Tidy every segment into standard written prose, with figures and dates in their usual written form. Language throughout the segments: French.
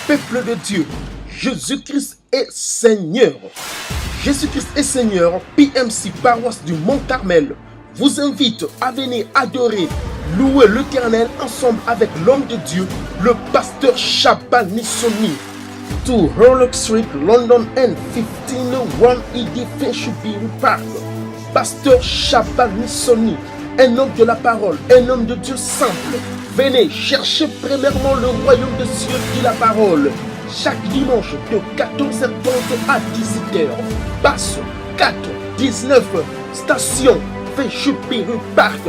peuple de Dieu, Jésus-Christ est Seigneur. Jésus-Christ est Seigneur, PMC Paroisse du Mont-Carmel vous invite à venir adorer, louer l'Éternel ensemble avec l'homme de Dieu, le pasteur Shabani Soni. 2 Hurlock Street, London N 15 1ED Finsbury Park. Pasteur Shabani Soni, un homme de la parole, un homme de Dieu simple. Venez chercher premièrement le royaume de Dieu et la parole. Chaque dimanche de 14h30 à 18h. Basse 4, 19, station Finsbury Park.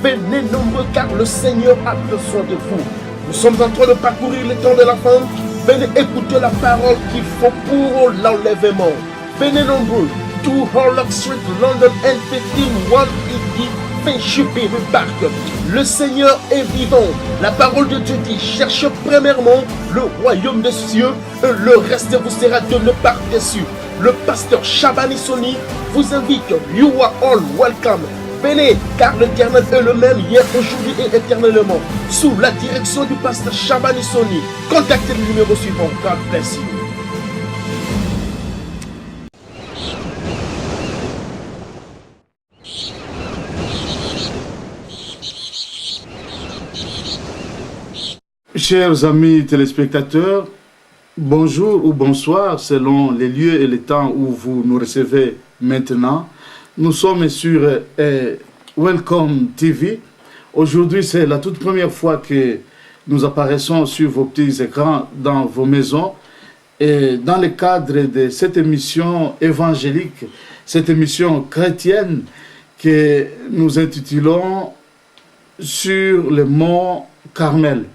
Venez nombreux car le Seigneur a besoin de vous. Nous sommes en train de parcourir le temps de la fin. Venez écouter la parole qu'il faut pour l'enlèvement. Venez nombreux. 2 Hurlock Street, London N15 1ED Finsbury Park. Le Seigneur est vivant. La parole de Dieu dit, cherchez premièrement le royaume des cieux et le reste vous sera donné par-dessus. Le pasteur Shabani Soni vous invite. You are all welcome. Venez, car l'Éternel est le même hier, aujourd'hui et éternellement. Sous la direction du pasteur Shabani Soni. Contactez le numéro suivant. God bless you. Chers amis téléspectateurs, bonjour ou bonsoir selon les lieux et les temps où vous nous recevez maintenant. Nous sommes sur Welcome TV. Aujourd'hui, c'est la toute première fois que nous apparaissons sur vos petits écrans dans vos maisons. Et dans le cadre de cette émission évangélique, cette émission chrétienne que nous intitulons Sur le mont Carmel.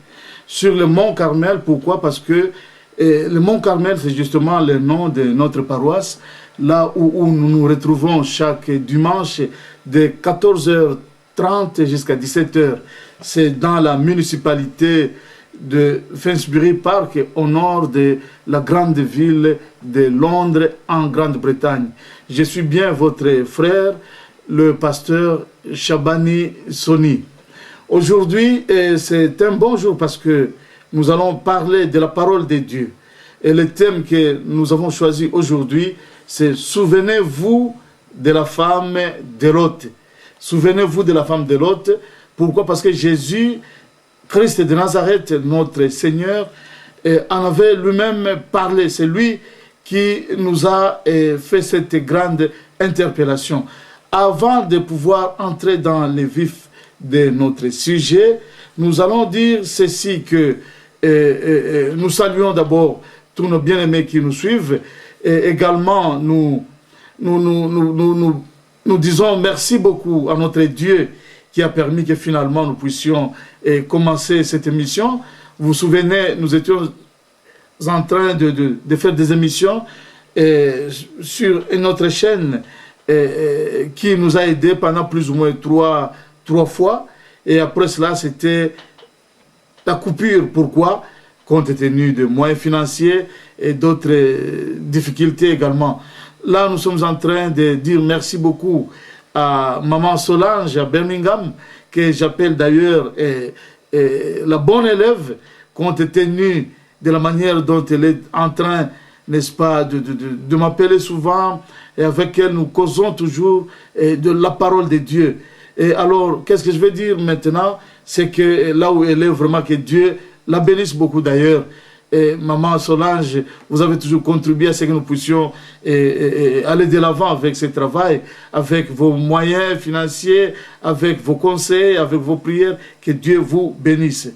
Sur le mont Carmel, pourquoi? Parce que le mont Carmel, c'est justement le nom de notre paroisse, là où nous nous retrouvons chaque dimanche de 14h30 jusqu'à 17h. C'est dans la municipalité de Finsbury Park, au nord de la grande ville de Londres, en Grande-Bretagne. Je suis bien votre frère, le pasteur Shabani Soni. Aujourd'hui, c'est un bon jour parce que nous allons parler de la parole de Dieu. Et le thème que nous avons choisi aujourd'hui, c'est « Souvenez-vous de la femme de Lot ». Souvenez-vous de la femme de Lot. Pourquoi? Parce que Jésus, Christ de Nazareth, notre Seigneur, en avait lui-même parlé. C'est lui qui nous a fait cette grande interpellation. Avant de pouvoir entrer dans les vifs de notre sujet, nous allons dire ceci, que nous saluons d'abord tous nos bien-aimés qui nous suivent, et également nous disons merci beaucoup à notre Dieu qui a permis que finalement nous puissions commencer cette émission. Vous vous souvenez, nous étions en train de faire des émissions sur notre chaîne qui nous a aidés pendant plus ou moins trois fois, et après cela c'était la coupure. Pourquoi? Compte tenu de moyens financiers et d'autres difficultés également. Là nous sommes en train de dire merci beaucoup à maman Solange à Birmingham, que j'appelle d'ailleurs la bonne élève, compte tenu de la manière dont elle est en train, n'est-ce pas, de m'appeler souvent, et avec elle nous causons toujours de la parole de Dieu. Et alors, qu'est-ce que je veux dire maintenant? C'est que là où elle est, vraiment que Dieu la bénisse beaucoup d'ailleurs. Et maman Solange, vous avez toujours contribué à ce que nous puissions aller de l'avant avec ce travail, avec vos moyens financiers, avec vos conseils, avec vos prières. Que Dieu vous bénisse.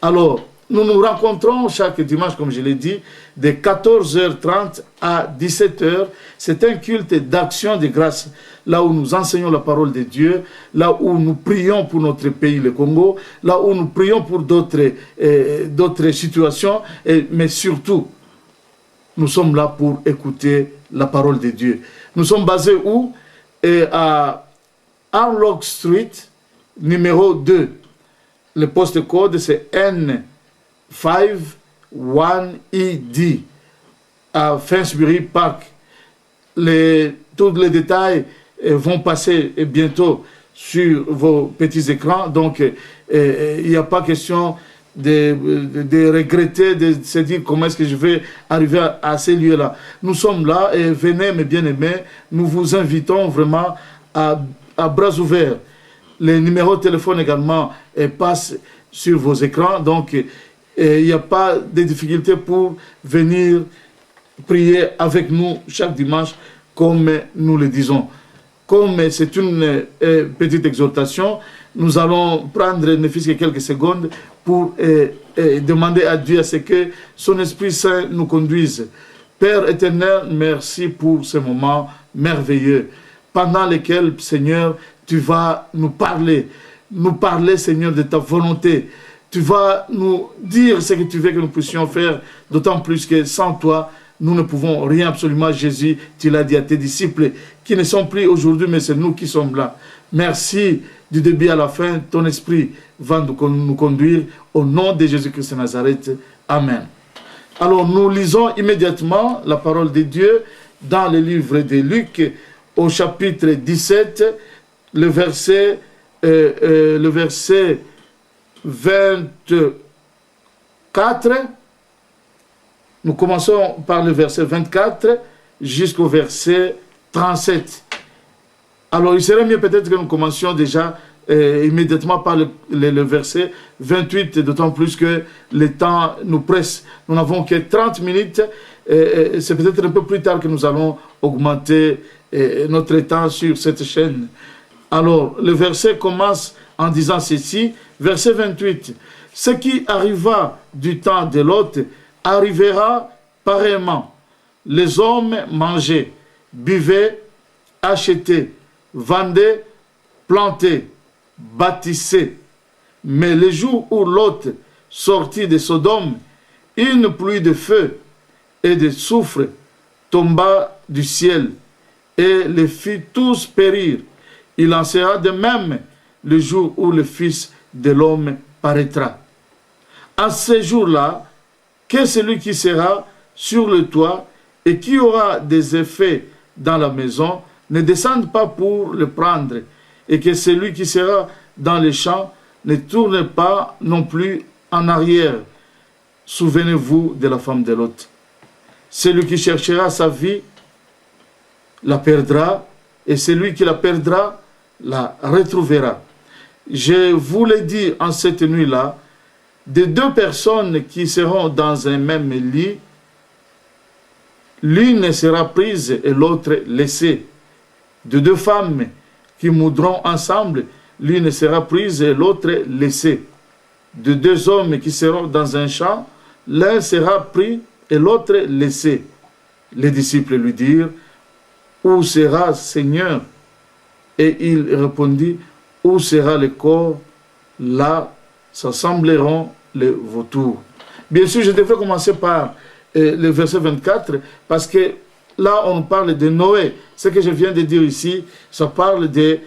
Alors, nous nous rencontrons chaque dimanche, comme je l'ai dit, de 14h30 à 17h. C'est un culte d'action de grâce, là où nous enseignons la parole de Dieu, là où nous prions pour notre pays, le Congo, là où nous prions pour d'autres situations, mais surtout, nous sommes là pour écouter la parole de Dieu. Nous sommes basés où? À Hurlock Street, numéro 2. Le poste-code, c'est N51ED, à Finsbury Park. Tous les détails vont passer bientôt sur vos petits écrans. Donc, il n'y a pas question de regretter, de se dire comment est-ce que je vais arriver à ces lieux-là. Nous sommes là et venez, mes bien-aimés, nous vous invitons vraiment à bras ouverts. Les numéros de téléphone également passent sur vos écrans, donc il n'y a pas de difficulté pour venir prier avec nous chaque dimanche, comme nous le disons. Comme c'est une petite exhortation, nous allons prendre ne fût-ce que quelques secondes pour demander à Dieu à ce que son Esprit Saint nous conduise. Père éternel, merci pour ce moment merveilleux, pendant lesquels, Seigneur, tu vas nous parler, Seigneur, de ta volonté. Tu vas nous dire ce que tu veux que nous puissions faire, d'autant plus que sans toi, nous ne pouvons rien absolument. Jésus, tu l'as dit à tes disciples, qui ne sont plus aujourd'hui, mais c'est nous qui sommes là. Merci du début à la fin, ton esprit va nous conduire au nom de Jésus-Christ de Nazareth. Amen. Alors nous lisons immédiatement la parole de Dieu dans le livre de Luc au chapitre 17, le verset 24. Nous commençons par le verset 24 jusqu'au verset 37. Alors, il serait mieux peut-être que nous commencions déjà immédiatement par le verset 28, d'autant plus que le temps nous presse. Nous n'avons que 30 minutes. C'est peut-être un peu plus tard que nous allons augmenter notre temps sur cette chaîne. Alors, le verset commence en disant ceci, verset 28. « Ce qui arriva du temps de Lot arrivera pareillement. Les hommes mangeaient, buvaient, achetaient, vendaient, plantaient, bâtissaient. Mais le jour où Lot sortit de Sodome, une pluie de feu et de soufre tomba du ciel et les fit tous périr. Il en sera de même le jour où le Fils de l'homme paraîtra. À ce jour-là, que celui qui sera sur le toit et qui aura des effets dans la maison ne descende pas pour le prendre, et que celui qui sera dans les champs ne tourne pas non plus en arrière. Souvenez-vous de la femme de Lot. Celui qui cherchera sa vie la perdra, et celui qui la perdra la retrouvera. Je vous l'ai dit en cette nuit-là, de deux personnes qui seront dans un même lit, l'une sera prise et l'autre laissée. De deux femmes qui moudront ensemble, l'une sera prise et l'autre laissée. De deux hommes qui seront dans un champ, l'un sera pris et l'autre laissé. Les disciples lui dirent, « Où sera Seigneur ?» Et il répondit, « Où sera le corps? Là s'assembleront les vautours. » Bien sûr, je devrais commencer par le verset 24, parce que là, on parle de Noé. Ce que je viens de dire ici, ça parle de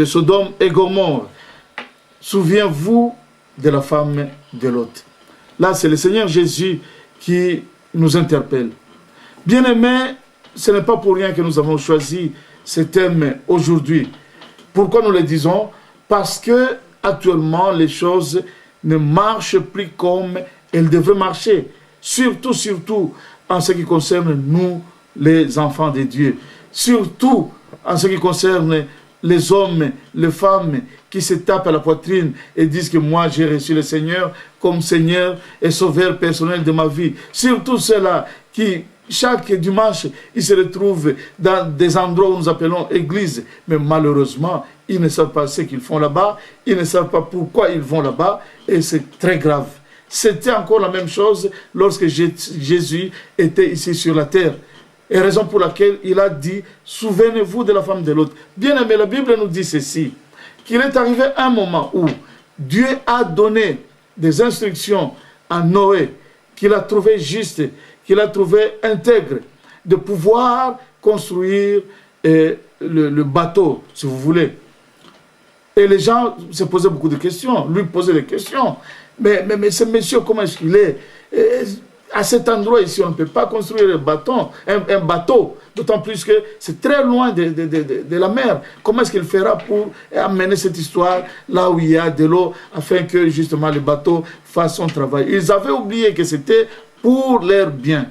Sodome et Gomorrhe. Souviens-vous de la femme de Lot. Là, c'est le Seigneur Jésus qui nous interpelle. Bien-aimés, ce n'est pas pour rien que nous avons choisi ce thème aujourd'hui. Pourquoi nous le disons? Parce que actuellement, les choses ne marchent plus comme elles devraient marcher. Surtout en ce qui concerne nous, les enfants de Dieu. Surtout en ce qui concerne les hommes, les femmes qui se tapent à la poitrine et disent que moi j'ai reçu le Seigneur comme Seigneur et Sauveur personnel de ma vie. Surtout ceux-là qui, chaque dimanche, ils se retrouvent dans des endroits où nous appelons églises. Mais malheureusement, ils ne savent pas ce qu'ils font là-bas, ils ne savent pas pourquoi ils vont là-bas, et c'est très grave. C'était encore la même chose lorsque Jésus était ici sur la terre. Et raison pour laquelle il a dit, souvenez-vous de la femme de Lot. Bien aimé, la Bible nous dit ceci, qu'il est arrivé un moment où Dieu a donné des instructions à Noé, qu'il a trouvé juste, qu'il a trouvé intègre, de pouvoir construire le bateau, si vous voulez. Et les gens se posaient beaucoup de questions, lui posait des questions. Mais ce monsieur, comment est-ce qu'il est? à cet endroit ici, on ne peut pas construire un bateau, d'autant plus que c'est très loin de la mer. Comment est-ce qu'il fera pour amener cette histoire là où il y a de l'eau, afin que justement le bateau fasse son travail? Ils avaient oublié que c'était pour leur bien.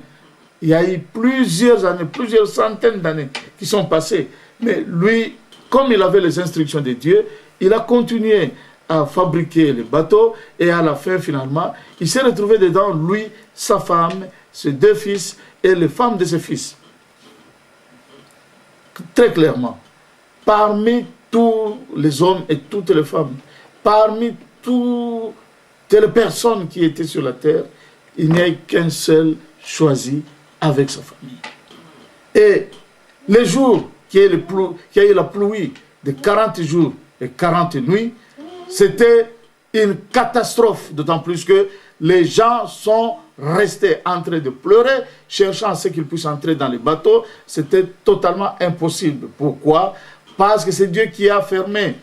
Il y a eu plusieurs années, plusieurs centaines d'années qui sont passées. Mais lui, comme il avait les instructions de Dieu, il a continué à fabriquer les bateaux, et à la fin, finalement, il s'est retrouvé dedans, lui, sa femme, ses 2 fils et les femmes de ses fils. Très clairement, parmi tous les hommes et toutes les femmes, parmi toutes les personnes qui étaient sur la terre, il n'y a qu'un seul choisi avec sa famille. Et les jours qui a eu la pluie de 40 jours et 40 nuits, c'était une catastrophe, d'autant plus que les gens sont restés en train de pleurer, cherchant à ce qu'ils puissent entrer dans les bateaux. C'était totalement impossible. Pourquoi? Parce que c'est Dieu qui a fermé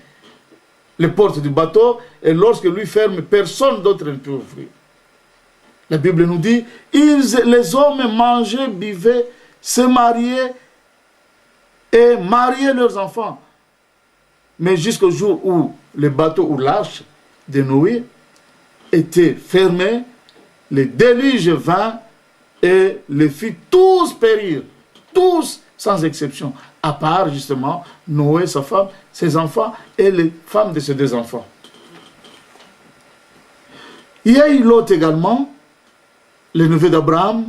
les portes du bateau, et lorsque lui ferme, personne d'autre ne peut ouvrir. La Bible nous dit, les hommes mangeaient, buvaient, se mariaient et mariaient leurs enfants. Mais jusqu'au jour où le bateau ou l'arche de Noé était fermé, le déluge vint et les fit tous périr, tous sans exception, à part justement Noé, sa femme, ses enfants et les femmes de ses 2 enfants. Il y a eu Lot également, le neveu d'Abraham,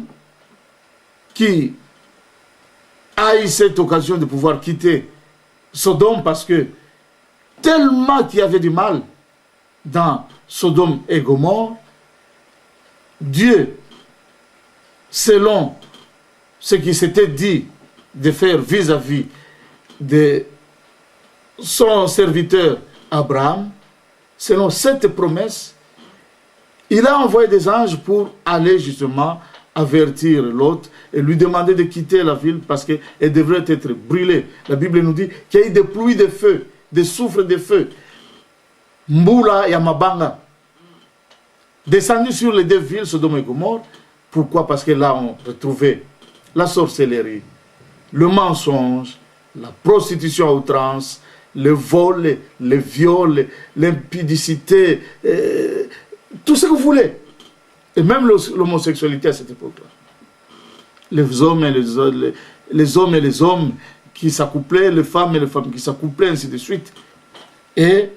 qui a eu cette occasion de pouvoir quitter Sodome parce que tellement qu'il y avait du mal dans Sodome et Gomorrhe, Dieu, selon ce qui s'était dit de faire vis-à-vis de son serviteur Abraham, selon cette promesse, il a envoyé des anges pour aller justement avertir Lot et lui demander de quitter la ville parce qu'elle devrait être brûlée. La Bible nous dit qu'il y a eu des pluies de feu, des souffles de feu, Mbula et Mabanga, descendu sur les 2 villes, Sodome et Gomorrhe. Pourquoi? Parce que là, on retrouvait la sorcellerie, le mensonge, la prostitution à outrance, le vol, le viol, l'impudicité, tout ce que vous voulez. Et même l'homosexualité à cette époque-là. Les hommes et les hommes qui s'accouplaient, les femmes et les femmes qui s'accouplaient, ainsi de suite. Et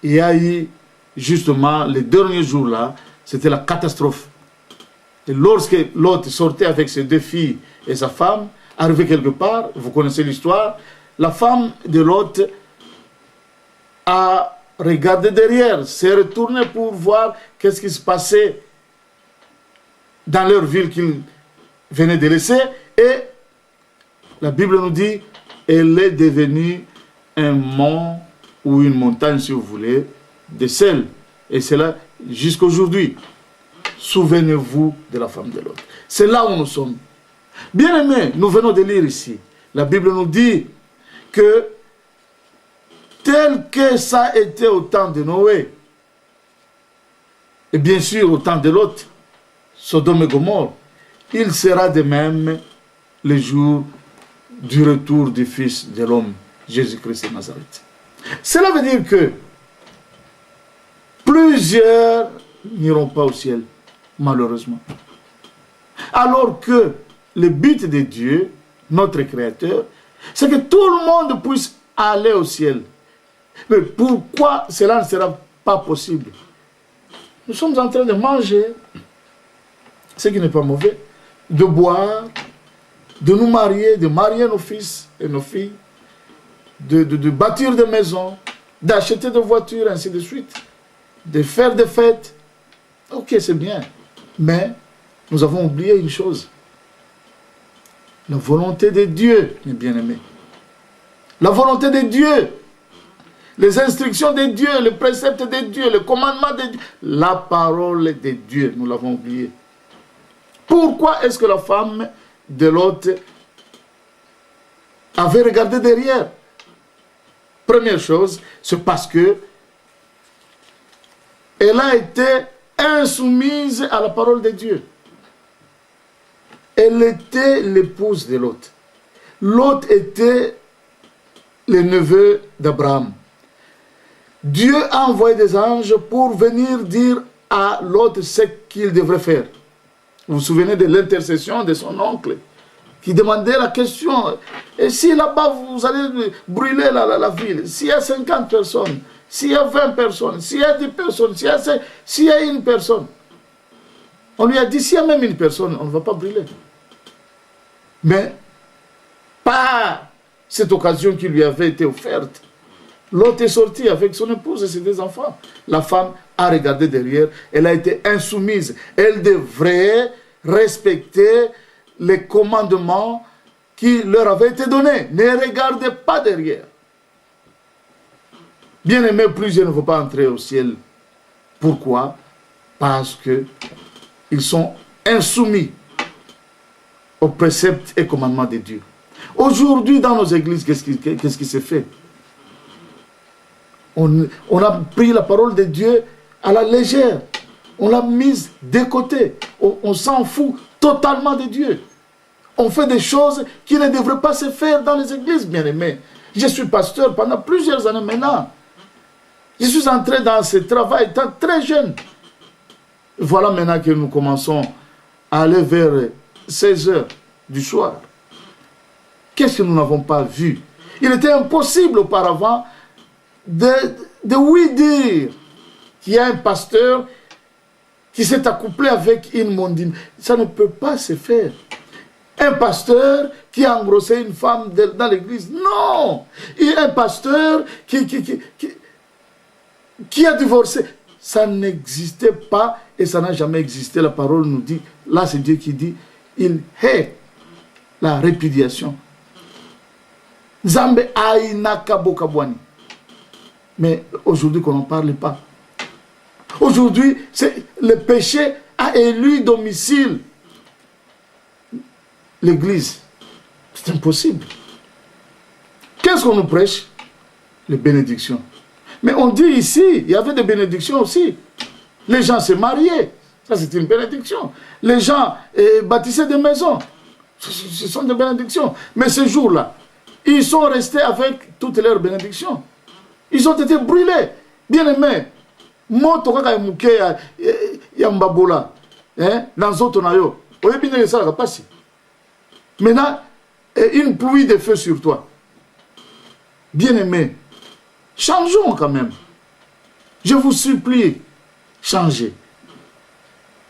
il y a eu justement les derniers jours-là, c'était la catastrophe. Et lorsque Lot sortait avec ses 2 filles et sa femme, arrivé quelque part, vous connaissez l'histoire, la femme de Lot a regardé derrière, s'est retournée pour voir qu'est-ce qui se passait dans leur ville qu'ils venaient de laisser, et la Bible nous dit, elle est devenue un mont ou une montagne, si vous voulez, de sel. Et c'est là jusqu'à aujourd'hui. Souvenez-vous de la femme de l'autre. C'est là où nous sommes. Bien aimés, nous venons de lire ici. La Bible nous dit que tel que ça a été au temps de Noé, et bien sûr au temps de Lot, Sodome et Gomorrhe, il sera de même le jour du retour du Fils de l'homme, Jésus-Christ de Nazareth. Cela veut dire que plusieurs n'iront pas au ciel, malheureusement. Alors que le but de Dieu, notre Créateur, c'est que tout le monde puisse aller au ciel. Mais pourquoi cela ne sera pas possible? Nous sommes en train de manger, ce qui n'est pas mauvais, de boire, de nous marier, de marier nos fils et nos filles, de bâtir des maisons, d'acheter des voitures, ainsi de suite, de faire des fêtes. Ok, c'est bien. Mais nous avons oublié une chose. La volonté de Dieu, mes bien-aimés. La volonté de Dieu. Les instructions de Dieu, les préceptes de Dieu, les commandements de Dieu. La parole de Dieu, nous l'avons oublié. Pourquoi est-ce que la femme de Lot avait regardé derrière? Première chose, c'est parce que elle a été insoumise à la parole de Dieu. Elle était l'épouse de Lot. Lot était le neveu d'Abraham. Dieu a envoyé des anges pour venir dire à Lot ce qu'il devrait faire. Vous vous souvenez de l'intercession de son oncle qui demandait la question, et si là-bas vous allez brûler la ville, s'il y a 50 personnes, s'il y a 20 personnes, s'il y a 10 personnes, s'il y a une personne, on lui a dit, s'il y a même une personne, on ne va pas brûler. Mais par cette occasion qui lui avait été offerte, Lot est sorti avec son épouse et ses deux enfants. La femme a regardé derrière, elle a été insoumise. Elle devrait respecter les commandements qui leur avaient été donnés. Ne regardez pas derrière. Bien-aimés, plusieurs ne vont pas entrer au ciel. Pourquoi? Parce qu'ils sont insoumis aux préceptes et commandements de Dieu. Aujourd'hui, dans nos églises, qu'est-ce qui s'est fait? On a pris la parole de Dieu à la légère. On l'a mise de côté. On s'en fout totalement de Dieu. On fait des choses qui ne devraient pas se faire dans les églises, bien-aimés. Je suis pasteur pendant plusieurs années maintenant. Je suis entré dans ce travail étant très jeune. Voilà maintenant que nous commençons à aller vers 16 heures du soir. Qu'est-ce que nous n'avons pas vu? Il était impossible auparavant de oui dire qu'il y a un pasteur qui s'est accouplé avec une mondine. Ça ne peut pas se faire. Un pasteur qui a engrossé une femme dans l'église. Non! Il y a un pasteur qui a divorcé. Ça n'existait pas et ça n'a jamais existé. La parole nous dit, là c'est Dieu qui dit, il hait la répudiation. Zambe aïnaka bokabwani. Mais aujourd'hui qu'on n'en parle pas. Aujourd'hui, le péché a élu domicile. L'église. C'est impossible. Qu'est-ce qu'on nous prêche? Les bénédictions. Mais on dit ici, il y avait des bénédictions aussi. Les gens se mariaient. Ça, c'est une bénédiction. Les gens bâtissaient des maisons. Ce sont des bénédictions. Mais ce jour-là, ils sont restés avec toutes leurs bénédictions. Ils ont été brûlés. Bien-aimés. Moto kaka muke ya mbabola. Dans zoto na yo. Oye bine ça la passe. Maintenant, une pluie de feu sur toi. Bien-aimés. Changeons quand même. Je vous supplie, changez.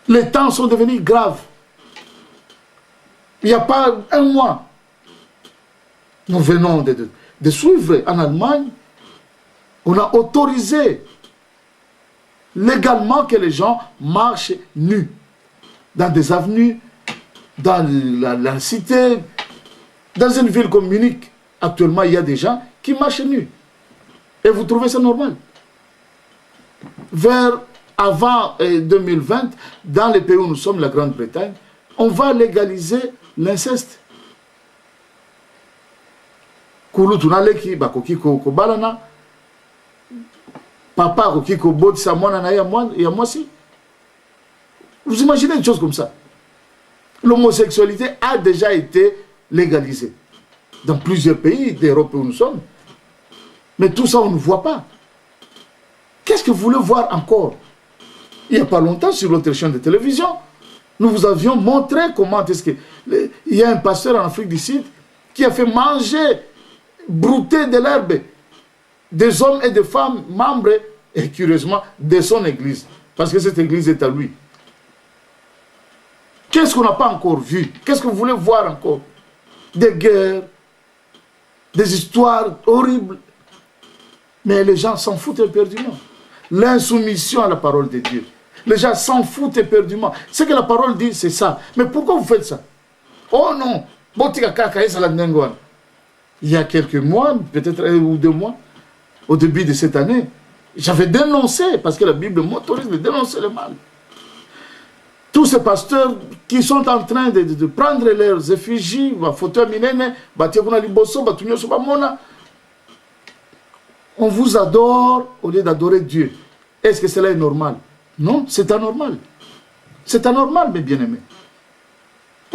Les temps sont devenus graves. Il n'y a pas un mois. Nous venons de suivre en Allemagne. On a autorisé légalement que les gens marchent nus. Dans des avenues, dans la cité, dans une ville comme Munich. Actuellement, il y a des gens qui marchent nus. Et vous trouvez ça normal? Avant 2020, dans les pays où nous sommes, la Grande-Bretagne, on va légaliser l'inceste. Papa vous imaginez une chose comme ça? L'homosexualité a déjà été légalisée dans plusieurs pays d'Europe où nous sommes. Mais tout ça, on ne voit pas. Qu'est-ce que vous voulez voir encore? Il n'y a pas longtemps, sur notre chaîne de télévision, nous vous avions montré comment est-ce que... Il y a un pasteur en Afrique du Sud qui a fait manger, brouter de l'herbe des hommes et des femmes membres, et curieusement, de son église. Parce que cette église est à lui. Qu'est-ce qu'on n'a pas encore vu? Qu'est-ce que vous voulez voir encore? Des guerres, des histoires horribles. Mais les gens s'en foutent éperdument. L'insoumission à la parole de Dieu. Les gens s'en foutent éperdument. Ce que la parole dit, c'est ça. Mais pourquoi vous faites ça? Oh non! Il y a quelques mois, peut-être 1 ou 2 mois, au début de cette année, j'avais dénoncé, parce que la Bible m'autorise de dénoncer le mal. Tous ces pasteurs qui sont en train de prendre leurs effigies, on vous adore au lieu d'adorer Dieu. Est-ce que cela est normal? Non, c'est anormal. C'est anormal, mes bien-aimés.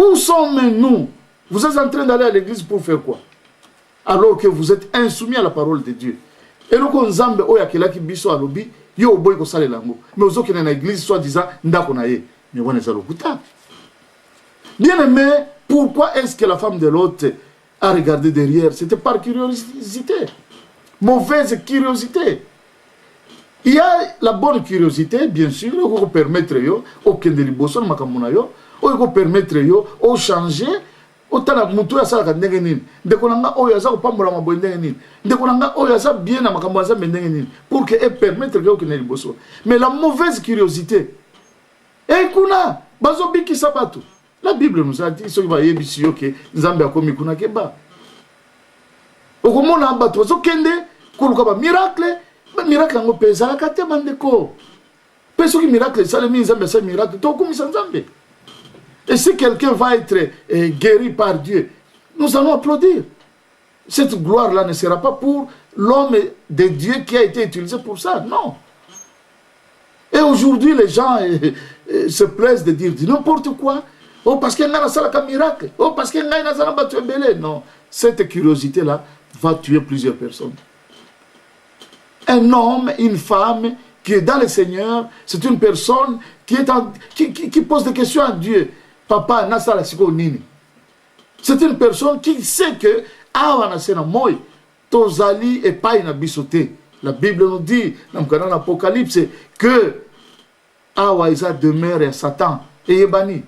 Où sommes-nous? Vous êtes en train d'aller à l'église pour faire quoi? Alors que vous êtes insoumis à la parole de Dieu. Et nous, quand Nzambe oya kelaki biso alobi, yo boy ko sale lango. Mais aux autres qui sont dans l'église, soi-disant, ndako na ye. Mais on est à l'hôpital. Bien aimé, pourquoi est-ce que la femme de l'autre a regardé derrière? C'était par curiosité. Mauvaise curiosité. Il y a la bonne curiosité, bien sûr, qui peut permettre yo, aucun de liboson makamuna yo, qui peut permettre yo, au changer, autant la mutu ya sala ndenge nini. Ndeko nanga oyo aza kopambola mabo ndenge nini. Ndeko nanga oyo aza bien na makambo aza ndenge nini pour que et permettre que aucun de liboson. Mais la mauvaise curiosité. Et kuna bazo biki sabatu. La Bible nous a dit ce qui va yebisi yo ke Nzambe akomi kuna keba. Okomona bato zo kende koluka ba miracle. Miracle ngo pesa la kate mandeko. Peso ki miracle ça le Nzambe ça miracle to komisa Nzambe. Et si quelqu'un va être guéri par Dieu, nous allons applaudir. Cette gloire-là ne sera pas pour l'homme de Dieu qui a été utilisé pour ça, non. Et aujourd'hui, les gens se plaisent de dire n'importe quoi. Oh, parce qu'il y a un miracle. Oh, parce qu'il y a un battu belé. Non, cette curiosité-là va tuer plusieurs personnes. Un homme, une femme qui est dans le Seigneur, c'est une personne qui pose des questions à Dieu. Papa, Nasala Siko Nini. C'est une personne qui sait que Awa Nasena Moy, Tozali et Païna Bisoté. La Bible nous dit, dans l'Apocalypse, que Awa Isa demeure à Satan et Yebani.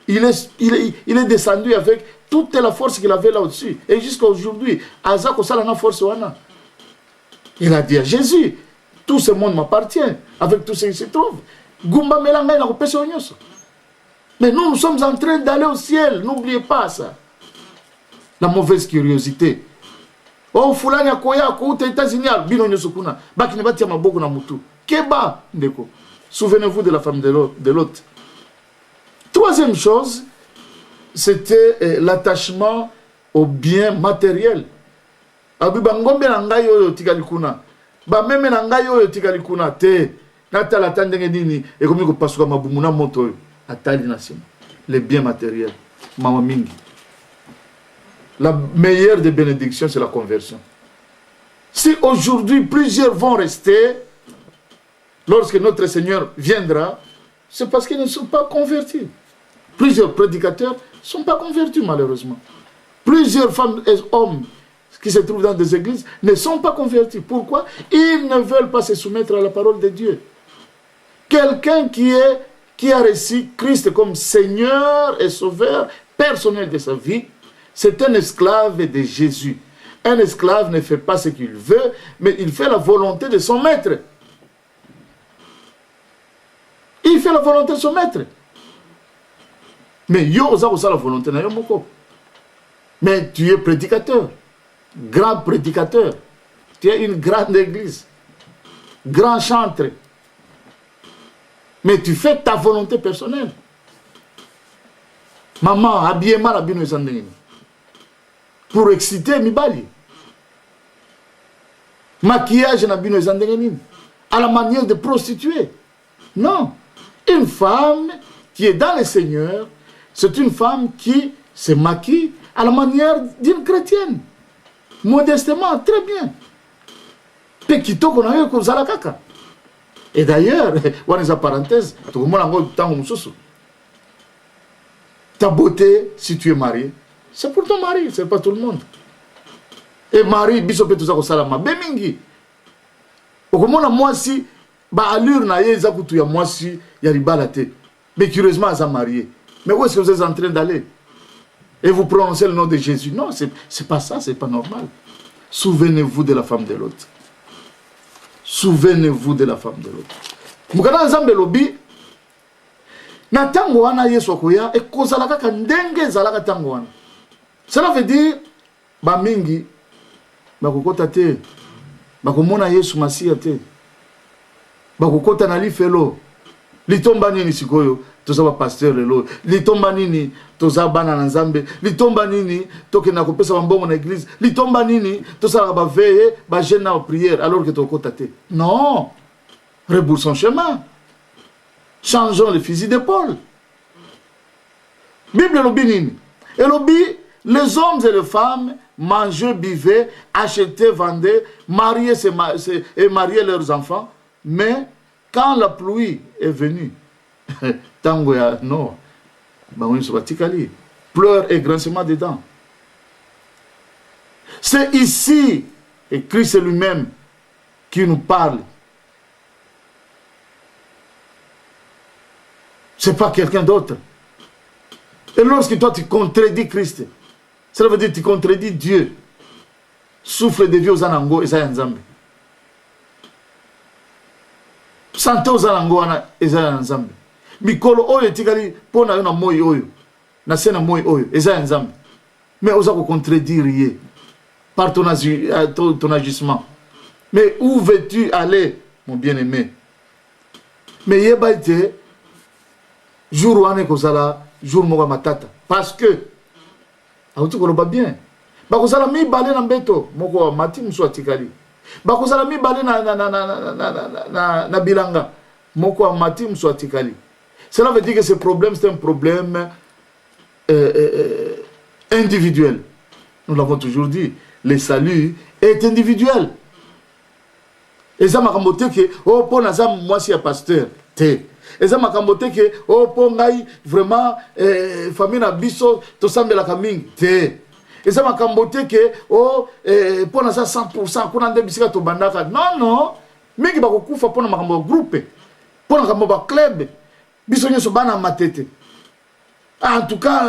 Il est descendu avec toute la force qu'il avait là-dessus. Et jusqu'à aujourd'hui, Aza Kosala force wana. Il a dit à Jésus, tout ce monde m'appartient, avec tout ce qui se trouve. Gumba Melanga na kopesa onyoso. Mais nous sommes en train d'aller au ciel, n'oubliez pas ça. La mauvaise curiosité. Oh, fulani akoya akouta États-Unis, bino nyoso kuna. Baki ne batia maboko na mutu. Keba ndeko. Souvenez-vous de la femme de l'autre. Troisième chose, c'était l'attachement aux biens matériels. Abi bangombe na ngai oyo tikali kuna. Ba meme na ngai oyo tikali kuna te. Nata la tandenge nini e komi ko pasuka mabumu na moto oyo. Atali nasima. Les biens matériels. Mama mingi. La meilleure des bénédictions, c'est la conversion. Si aujourd'hui plusieurs vont rester, lorsque notre Seigneur viendra, c'est parce qu'ils ne sont pas convertis. Plusieurs prédicateurs ne sont pas convertis, malheureusement. Plusieurs femmes et hommes qui se trouvent dans des églises ne sont pas convertis. Pourquoi? Ils ne veulent pas se soumettre à la parole de Dieu. Quelqu'un qui a reçu Christ comme Seigneur et Sauveur personnel de sa vie, c'est un esclave de Jésus. Un esclave ne fait pas ce qu'il veut, mais il fait la volonté de son maître. Il fait la volonté de son maître. Mais yo osa la volonté na yo moko. Mais tu es prédicateur, grand prédicateur. Tu es une grande église, grand chantre. Mais tu fais ta volonté personnelle. Maman, habillement la bino esandengini. Pour exciter Mibali. Maquillage na bino esandengini. À la manière de prostituer. Non. Une femme qui est dans le Seigneur, c'est une femme qui se maquille à la manière d'une chrétienne. Modestement, très bien. Pekito qu'on a eu comme ça la caca. Et d'ailleurs, on a une parenthèse, tout le monde a un ta beauté, si tu es marié, c'est pour ton mari, c'est pas tout le monde. Et Marie, bisope tout ça au salama, bemingi. Au moment où moi si, bah allure na ye zakutu ya moi si, ya ribalate. Mais curieusement, elle s'est mariée. Mais où est-ce que vous êtes en train d'aller? Et vous prononcez le nom de Jésus? Non, c'est pas ça, c'est pas normal. Souvenez-vous de la femme de l'autre. Souvenez-vous de la femme de l'autre. Mukana nzambe lobi na tango wana Yesu akoya e kozalaka ka ndenge zalaka tango wana. Cela veut dire ba mingi bakokota te, bakomona Yesu Masiya te, bakokota na lifelo litomba nini sikoyo tozaba pasteur lelo, litomba nini tozaba na nzambe, litomba nini tokena kopesa bambongo na église, litomba nini tosala ba veille ba jeûne na prière alors que tokota te. Non, rebroussons chemin, changeons le fusil d'épaule. Bible lobi nini? Et lobi, les hommes et les femmes mangeaient, buvaient, achetaient, vendaient, mariaient et mariaient leurs enfants. Mais quand la pluie est venue, tango ya non, pleurs et grincement des dents. C'est ici, et Christ lui-même qui nous parle. Ce n'est pas quelqu'un d'autre. Et lorsque toi tu contredis Christ, cela veut dire que tu contredis Dieu. Souffle de vie aux anango et ça nzambe. Santé aux anango et ça nzambe. Mikolo oyo tikali pona yo na moyi oyo. Na sena moyi oyo et ça nzambe. Mais osa ko contredire par ton agissement. Mais où veux-tu aller, mon bien-aimé? Mais yeba ite jour wane kozala jour moka matata parce que auti koloba bien bakozala mi balé na mbeto moko mati muso atikali bakozala mi balé na bilanga moko mati muso atikali. Cela veut dire que ce problème c'est un problème individuel. Nous l'avons toujours dit, le salut est individuel. Et ça m'a raconté que oh pour nazam moi si un pasteur te. Et ça m'a raconté que oh pour ngai vraiment famille na biso to sambela kaming te. Et ça m'a raconté que oh pour nazam 100% kuna nde bisika to bandaka. Non, mingi bakokufa pour na makambo groupe. Pour na makambo ba club. Biso nyeso bana matete. En tout cas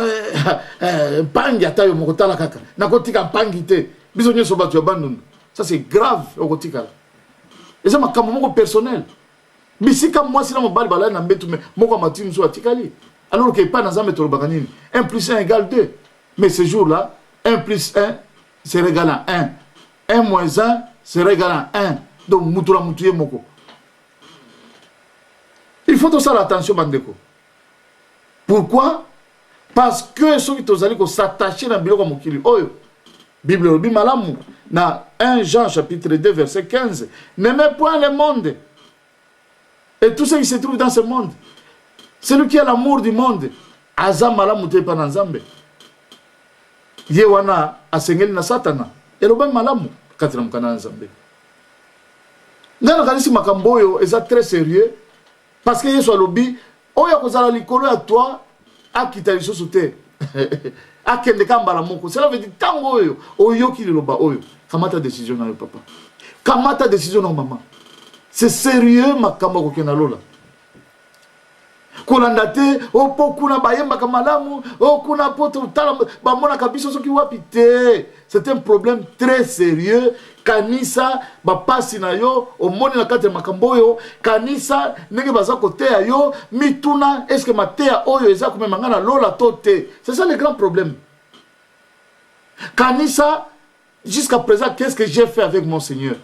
pangi atayo mokotala kaka. Nakotika pangi te. Biso nyeso batu ya bandundu. Ça c'est grave okotika. Et ça m'a comme personnel. Mais si comme moi, si on m'a balé dans le mot matin soit tikali. Alors que pas dans un métro baganine. 1 plus 1 égale 2. Mais ce jour-là, 1 plus 1 c'est égal à 1. 1 moins 1 c'est égal à 1. Donc moutoula moutouye moko. Il faut tout ça l'attention bandeko. Pourquoi? Parce que ceux qui t'ont allé s'attacher dans le bureau comme Mokili. Oyo. Bible obi malamu. Dans 1 Jean chapitre 2 verset 15. N'aimez point le monde. Et tout ce qui se trouve dans ce monde. Celui qui a l'amour du monde. Azam malamu te pa nanzambe. Yewana asengeli na satana. Et le ben malamu. Katina mkana nanzambe. Nana kanisi makamboyo. Eza très sérieux. Parce que Yesu alobi. Oya kozala likolo ya toi. Akita lisoso te. Akende kambala moko. Cela veut dire tango oyo. Oyo ki liloba oyo. Kamata décision na yo papa. Kamata décision na maman. C'est sérieux makambo kokena lola. Kolanda te opo kuna bayemba kamalamu o kuna poto tala bamona kabiso soki wapi te. C'est un problème très sérieux. Kanisa bapasi na yo omoni na kati makambo yo kanisa ndenge baza koteya yo mituna est-ce que mateya oyo eza komemanga na lola to te. C'est ça le grand problème. Kanisa jusqu'à présent qu'est-ce que j'ai fait avec mon Seigneur?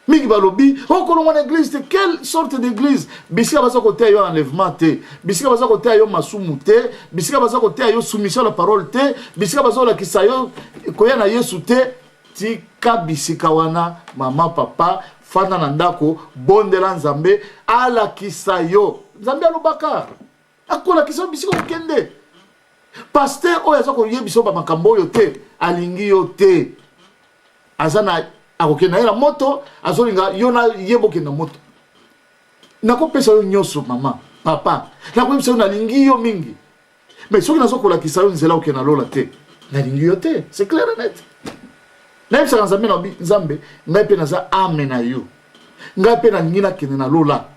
Mingi balobi, oh kolongo l'église, quelle sorte d'église? Bisika baza koteya yo enlèvement te, bisika baza koteya yo masumu te, bisika baza koteya yo soumission à la parole te, bisika baza la kisayo koya na Yesu te. Tika bisika wana mama papa fana na ndako bondela nzambe ala kisayo nzambe alobaka akola kisayo bisika kokende pasteur oyo aza koyebiso ba makambo oyo te alingi yo te azana akokenda na moto azolinga yo na yeboke na moto nakopesa yo nyoso mama papa nakopesa yo nalingi yo mingi mais soki nazokola kisayo nzela okena lola te nalingi yo te c'est clair et net. Même si on a dit Nzambe, ngai pe naza ame na yo. Ngai pe na ngina kene na lola.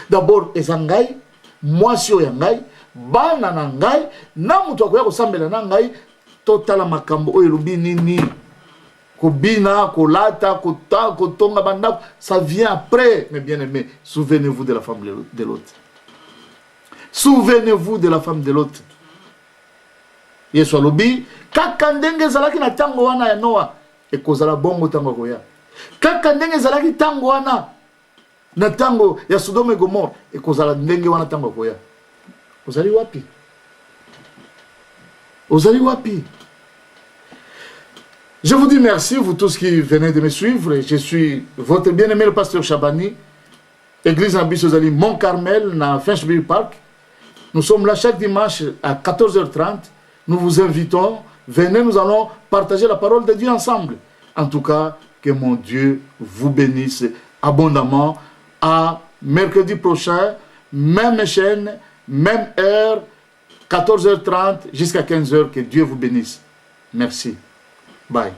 D'abord ezangai, mwasi oyo ngai, bana na ngai, na mutu akoya kosambela na ngai, totala makambo oyo lobi nini. Kobina, kolata, kotonga banda, ça vient après, mes bien-aimés. Souvenez-vous de la femme de l'autre. Souvenez-vous de la femme de l'autre. Yesu alobi, kaka ndenge zalaki na tango wana ya Noa. Et kozala bongo tango koya. Kaka ndenge zalaki tango wana na tango ya Sodome et Gomorrhe et kozala ndenge wana tango koya. Ozali wapi? Ozali wapi? Je vous dis merci, vous tous qui venez de me suivre. Je suis votre bien-aimé le pasteur Chabani, Église Ambitieux Ozali Mont Carmel, na Finchville Park. Nous sommes là chaque dimanche à 14h30. Nous vous invitons. Venez, nous allons partager la parole de Dieu ensemble. En tout cas, que mon Dieu vous bénisse abondamment. À mercredi prochain, même chaîne, même heure, 14h30 jusqu'à 15h. Que Dieu vous bénisse. Merci. Bye.